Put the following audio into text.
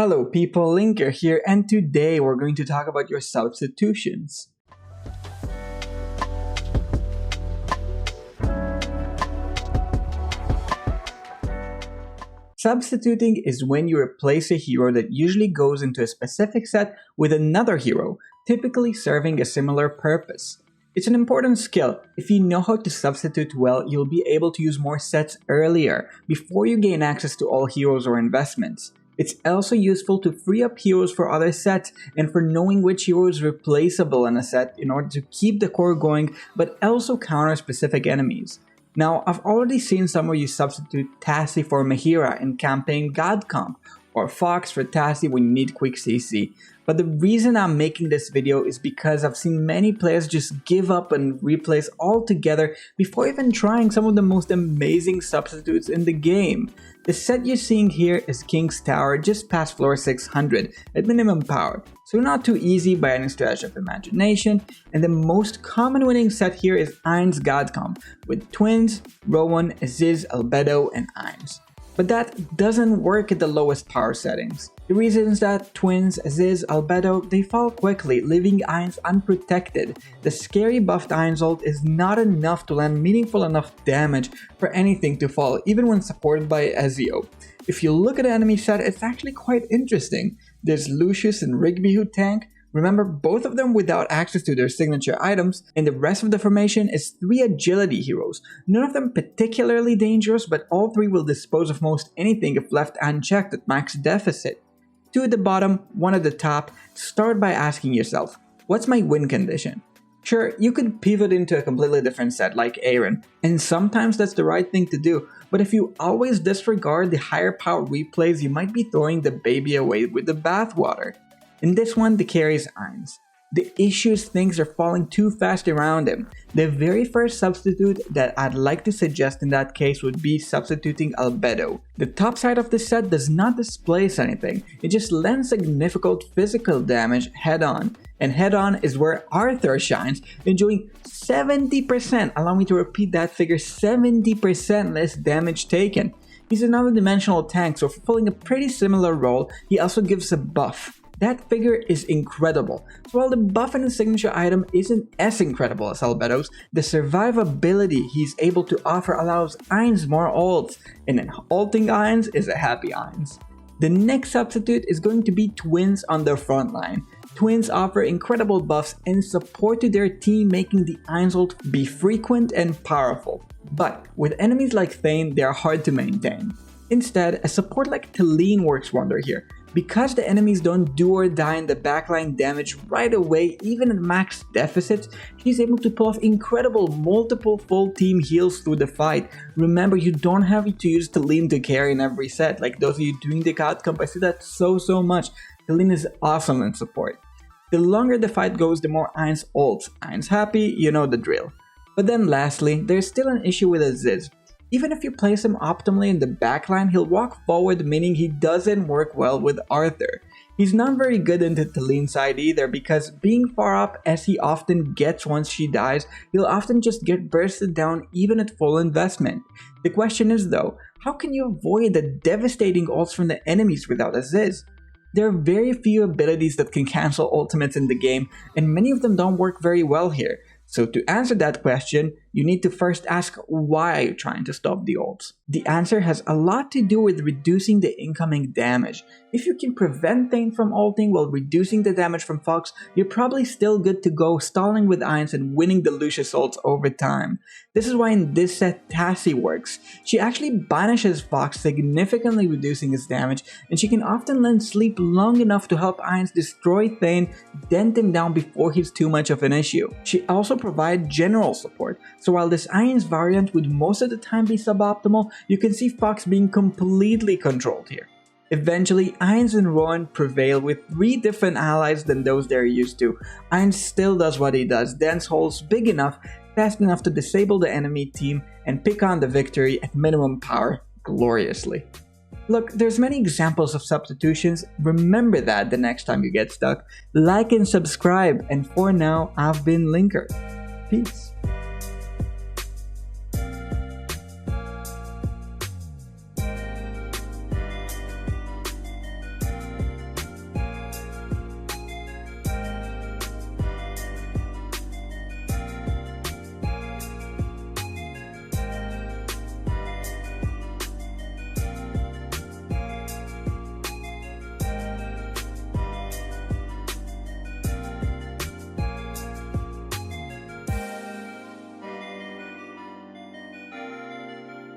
Hello people, Linker here, and today we're going to talk about your substitutions. Substituting is when you replace a hero that usually goes into a specific set with another hero, typically serving a similar purpose. It's an important skill. If you know how to substitute well, you'll be able to use more sets earlier, before you gain access to all heroes or investments. It's also useful to free up heroes for other sets and for knowing which hero is replaceable in a set in order to keep the core going but also counter specific enemies. Now, I've already seen some where you substitute Tassie for Mahira in campaign God Comp, or Fox for Tassie when you need quick CC. But the reason I'm making this video is because I've seen many players just give up and replace altogether before even trying some of the most amazing substitutes in the game. The set you're seeing here is King's Tower just past floor 600 at minimum power, so not too easy by any stretch of imagination, and the most common winning set here is Ainz God Comp with Twins, Rowan, Aziz, Albedo, and Ainz. But that doesn't work at the lowest power settings. The reason is that Twins, Aziz, Albedo, they fall quickly, leaving Ainz unprotected. The scary buffed Ainz ult is not enough to land meaningful enough damage for anything to fall, even when supported by Ezio. If you look at the enemy set, it's actually quite interesting. There's Lucius and Rigby who tank. Remember, both of them without access to their signature items, and the rest of the formation is 3 agility heroes. None of them particularly dangerous, but all 3 will dispose of most anything if left unchecked at max deficit. 2 at the bottom, 1 at the top. Start by asking yourself, what's my win condition? Sure, you could pivot into a completely different set like AFKArena, and sometimes that's the right thing to do, but if you always disregard the higher power replays, you might be throwing the baby away with the bathwater. In this one, the carry is Ainz. The issue is things are falling too fast around him. The very first substitute that I'd like to suggest in that case would be substituting Albedo. The top side of the set does not displace anything, it just lends significant physical damage head-on. And head-on is where Arthur shines, enjoying 70%, allow me to repeat that figure, 70% less damage taken. He's another dimensional tank, so fulfilling a pretty similar role, he also gives a buff. That figure is incredible. So while the buff in his signature item isn't as incredible as Albedo's, the survivability he's able to offer allows Ainz more ults, and an ulting Ainz is a happy Ainz. The next substitute is going to be Twins on the front line. Twins offer incredible buffs and support to their team, making the Ainz ult be frequent and powerful. But with enemies like Thane, they are hard to maintain. Instead, a support like Talene works wonder here. Because the enemies don't do or die in the backline damage right away, even at max deficits, she's able to pull off incredible multiple full team heals through the fight. Remember, you don't have to use Talene to carry in every set. Like those of you doing the God Comp, I see that so much. Talene is awesome in support. The longer the fight goes, the more Ainz ults. Ainz happy, you know the drill. But then lastly, there's still an issue with Aziz. Even if you place him optimally in the backline, he'll walk forward, meaning he doesn't work well with Arthur. He's not very good into Talene's side either, because being far up as he often gets once she dies, he'll often just get bursted down even at full investment. The question is though, how can you avoid the devastating ults from the enemies without Aziz? There are very few abilities that can cancel ultimates in the game, and many of them don't work very well here. So to answer that question, you need to first ask why you're trying to stop the ults. The answer has a lot to do with reducing the incoming damage. If you can prevent Thane from ulting while reducing the damage from Fox, you're probably still good to go, stalling with Ainz and winning the Lucius ults over time. This is why in this set Tassie works. She actually banishes Fox, significantly reducing his damage, and she can often lend sleep long enough to help Ainz destroy Thane, dent him down before he's too much of an issue. She also provides general support, so while this Ainz variant would most of the time be suboptimal, you can see Fox being completely controlled here. Eventually, Ainz and Rowan prevail with 3 different allies than those they're used to. Ainz still does what he does, dense holes big enough, fast enough to disable the enemy team and pick on the victory at minimum power gloriously. Look, there's many examples of substitutions. Remember that the next time you get stuck. Like and subscribe, and for now, I've been Linker. Peace.